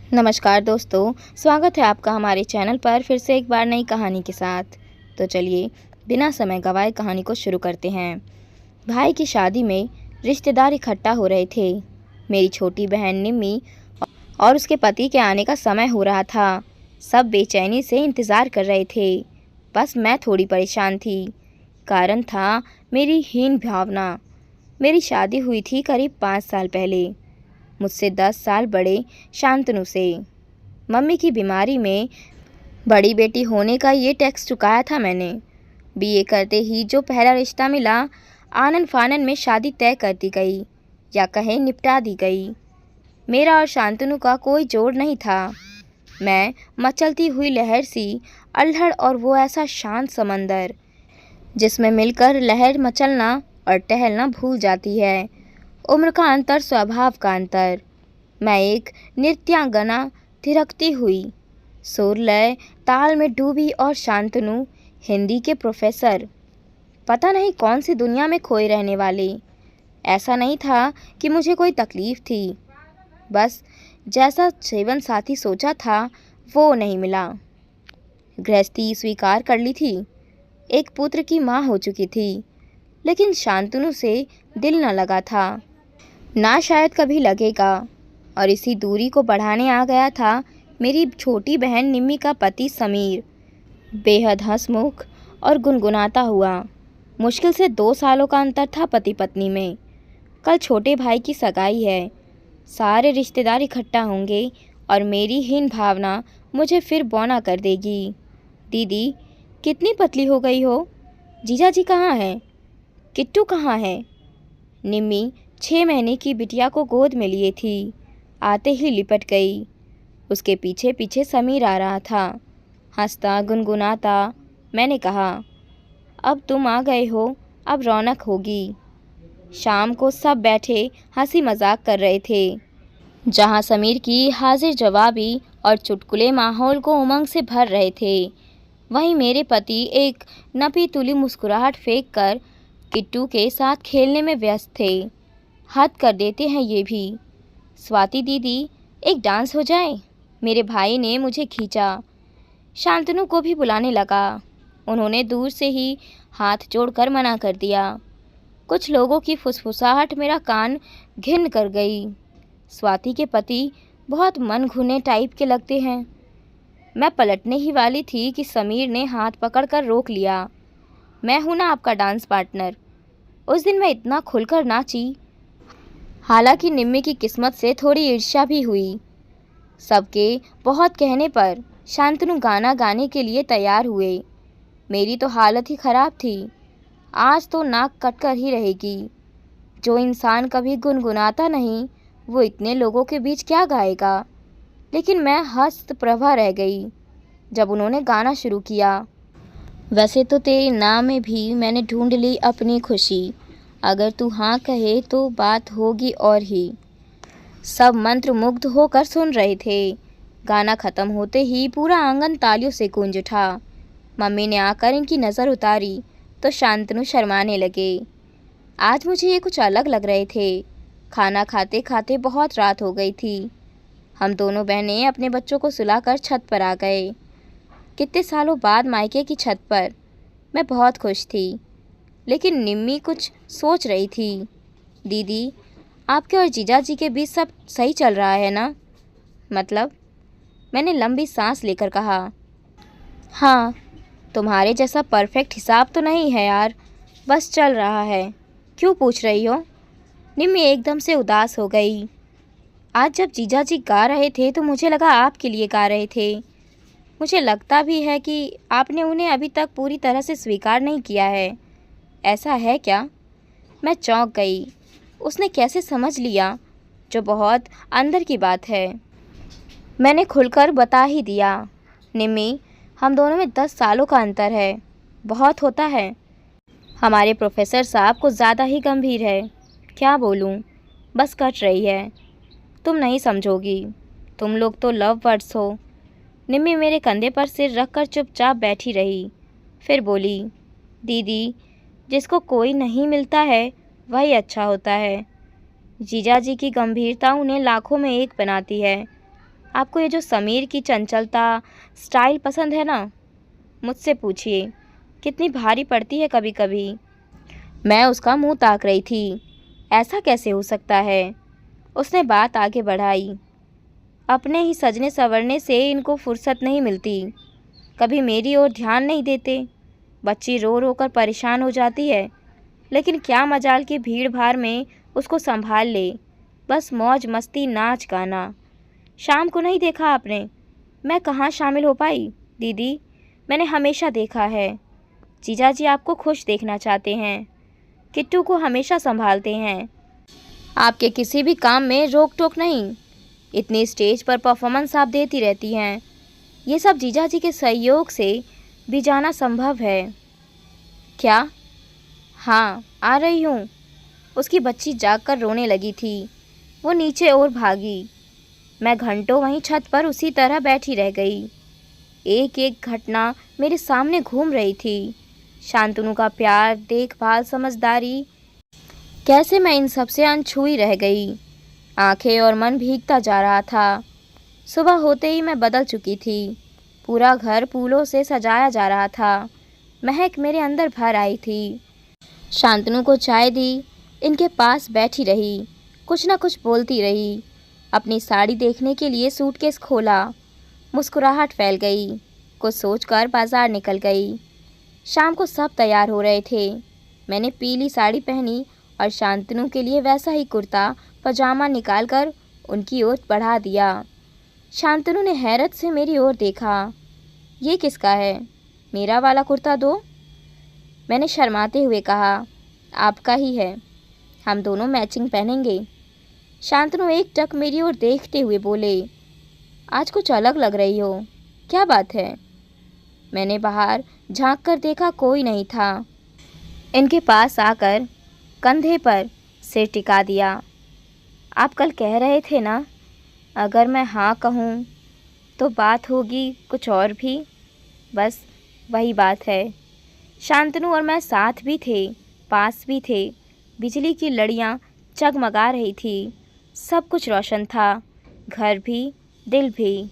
नमस्कार दोस्तों, स्वागत है आपका हमारे चैनल पर फिर से एक बार नई कहानी के साथ। तो चलिए बिना समय गंवाए कहानी को शुरू करते हैं। भाई की शादी में रिश्तेदार इकट्ठा हो रहे थे। मेरी छोटी बहन निम्मी और उसके पति के आने का समय हो रहा था। सब बेचैनी से इंतज़ार कर रहे थे। बस मैं थोड़ी परेशान थी। कारण था मेरी हीन भावना। मेरी शादी हुई थी करीब 5 साल पहले, मुझसे 10 साल बड़े शांतनु से। मम्मी की बीमारी में बड़ी बेटी होने का ये टैक्स चुकाया था मैंने। बीए करते ही जो पहला रिश्ता मिला, आनन फानन में शादी तय कर दी गई, या कहें निपटा दी गई। मेरा और शांतनु का कोई जोड़ नहीं था। मैं मचलती हुई लहर सी, अल्हड़, और वो ऐसा शांत समंदर जिसमें मिलकर लहर मचलना और टहलना भूल जाती है। उम्र का अंतर, स्वभाव का अंतर। मैं एक नृत्यांगना थिरकती हुई, सुर लय ताल में डूबी, और शांतनु हिंदी के प्रोफेसर, पता नहीं कौन सी दुनिया में खोए रहने वाले। ऐसा नहीं था कि मुझे कोई तकलीफ थी, बस जैसा जीवन साथी सोचा था वो नहीं मिला। गृहस्थी स्वीकार कर ली थी, एक पुत्र की माँ हो चुकी थी, लेकिन शांतनु से दिल न लगा था, ना शायद कभी लगेगा। और इसी दूरी को बढ़ाने आ गया था मेरी छोटी बहन निम्मी का पति समीर, बेहद हंसमुख और गुनगुनाता हुआ। मुश्किल से 2 सालों का अंतर था पति पत्नी में। कल छोटे भाई की सगाई है, सारे रिश्तेदार इकट्ठा होंगे और मेरी हीन भावना मुझे फिर बौना कर देगी। दीदी कितनी पतली हो गई हो, जीजा जी कहाँ हैं, किट्टू कहाँ है। निम्मी 6 महीने की बिटिया को गोद में लिए थी, आते ही लिपट गई। उसके पीछे पीछे समीर आ रहा था, हंसता गुनगुनाता। मैंने कहा, अब तुम आ गए हो, अब रौनक होगी। शाम को सब बैठे हंसी मजाक कर रहे थे। जहां समीर की हाजिर जवाबी और चुटकुले माहौल को उमंग से भर रहे थे, वहीं मेरे पति एक नपी तुली मुस्कुराहट फेंक कर किट्टू के साथ खेलने में व्यस्त थे। हद कर देते हैं ये भी। स्वाति दीदी, एक डांस हो जाए। मेरे भाई ने मुझे खींचा। शांतनु को भी बुलाने लगा। उन्होंने दूर से ही हाथ जोड़कर मना कर दिया। कुछ लोगों की फुसफुसाहट मेरा कान घिन कर गई। स्वाति के पति बहुत मनघुने टाइप के लगते हैं। मैं पलटने ही वाली थी कि समीर ने हाथ पकड़कर रोक लिया। मैं हूं ना आपका डांस पार्टनर। उस दिन मैं इतना खुलकर नाची। हालांकि निम्मी की किस्मत से थोड़ी ईर्ष्या भी हुई। सबके बहुत कहने पर शांतनु गाना गाने के लिए तैयार हुए। मेरी तो हालत ही ख़राब थी। आज तो नाक कटकर ही रहेगी। जो इंसान कभी गुनगुनाता नहीं, वो इतने लोगों के बीच क्या गाएगा। लेकिन मैं हस्तप्रभा रह गई जब उन्होंने गाना शुरू किया। वैसे तो तेरे नाम में भी मैंने ढूंढ ली अपनी खुशी, अगर तू हाँ कहे तो बात होगी और ही। सब मंत्रमुग्ध होकर सुन रहे थे। गाना ख़त्म होते ही पूरा आंगन तालियों से गूंज उठा। मम्मी ने आकर इनकी नज़र उतारी तो शांतनु शर्माने लगे। आज मुझे ये कुछ अलग लग रहे थे। खाना खाते खाते बहुत रात हो गई थी। हम दोनों बहनें अपने बच्चों को सुलाकर छत पर आ गए। कितने सालों बाद मायके की छत पर। मैं बहुत खुश थी, लेकिन निम्मी कुछ सोच रही थी। दीदी, आपके और जीजा जी के बीच सब सही चल रहा है ना? मतलब? मैंने लंबी सांस लेकर कहा। हाँ, तुम्हारे जैसा परफेक्ट हिसाब तो नहीं है यार, बस चल रहा है। क्यों पूछ रही हो? निम्मी एकदम से उदास हो गई। आज जब जीजा जी गा रहे थे तो मुझे लगा आपके लिए गा रहे थे। मुझे लगता भी है कि आपने उन्हें अभी तक पूरी तरह से स्वीकार नहीं किया है। ऐसा है क्या? मैं चौंक गई। उसने कैसे समझ लिया, जो बहुत अंदर की बात है। मैंने खुलकर बता ही दिया। निम्मी, हम दोनों में 10 सालों का अंतर है। बहुत होता है। हमारे प्रोफेसर साहब को ज़्यादा ही गंभीर है। क्या बोलूँ, बस कट रही है। तुम नहीं समझोगी, तुम लोग तो लव बर्ड्स हो। निम्मी मेरे कंधे पर सिर रखकर चुपचाप बैठी रही। फिर बोली, दीदी, जिसको कोई नहीं मिलता है वही अच्छा होता है। जीजा जी की गंभीरता उन्हें लाखों में एक बनाती है। आपको ये जो समीर की चंचलता, स्टाइल पसंद है ना? मुझसे पूछिए, कितनी भारी पड़ती है कभी कभी। मैं उसका मुंह ताक रही थी। ऐसा कैसे हो सकता है? उसने बात आगे बढ़ाई। अपने ही सजने संवरने से इनको फुर्सत नहीं मिलती। कभी मेरी ओर ध्यान नहीं देते। बच्ची रो रो कर परेशान हो जाती है, लेकिन क्या मजाल की भीड़ भाड़ में उसको संभाल ले। बस मौज मस्ती, नाच गाना। शाम को नहीं देखा आपने? मैं कहाँ शामिल हो पाई दीदी। मैंने हमेशा देखा है। जीजा जी आपको खुश देखना चाहते हैं। किट्टू को हमेशा संभालते हैं। आपके किसी भी काम में रोक टोक नहीं। इतनी स्टेज पर परफॉर्मेंस आप देती रहती हैं। ये सब जीजा जी के सहयोग से भी जाना संभव है। क्या? हाँ, आ रही हूँ। उसकी बच्ची जागकर रोने लगी थी। वो नीचे और भागी। मैं घंटों वहीं छत पर उसी तरह बैठी रह गई। एक एक घटना मेरे सामने घूम रही थी। शांतनु का प्यार, देखभाल, समझदारी, कैसे मैं इन सब से अनछुई रह गई। आंखें और मन भीगता जा रहा था। सुबह होते ही मैं बदल चुकी थी। पूरा घर फूलों से सजाया जा रहा था। महक मेरे अंदर भर आई थी। शांतनु को चाय दी। इनके पास बैठी रही। कुछ न कुछ बोलती रही। अपनी साड़ी देखने के लिए सूटकेस खोला। मुस्कुराहट फैल गई। कुछ सोचकर बाजार निकल गई। शाम को सब तैयार हो रहे थे। मैंने पीली साड़ी पहनी और शांतनु के लिए वैसा ही कुर्ता पजामा निकालकर उनकी ओर बढ़ा दिया। शांतनु ने हैरत से मेरी ओर देखा। ये किसका है? मेरा वाला कुर्ता दो। मैंने शर्माते हुए कहा, आपका ही है। हम दोनों मैचिंग पहनेंगे। शांतनु एक टक मेरी ओर देखते हुए बोले, आज कुछ अलग लग रही हो। क्या बात है? मैंने बाहर झांक कर देखा, कोई नहीं था। इनके पास आकर कंधे पर सिर टिका दिया। आप कल कह रहे थे ना, अगर मैं हाँ कहूँ तो बात होगी कुछ और भी। बस वही बात है। शांतनु और मैं साथ भी थे, पास भी थे। बिजली की लड़ियाँ जगमगा रही थी। सब कुछ रोशन था, घर भी, दिल भी।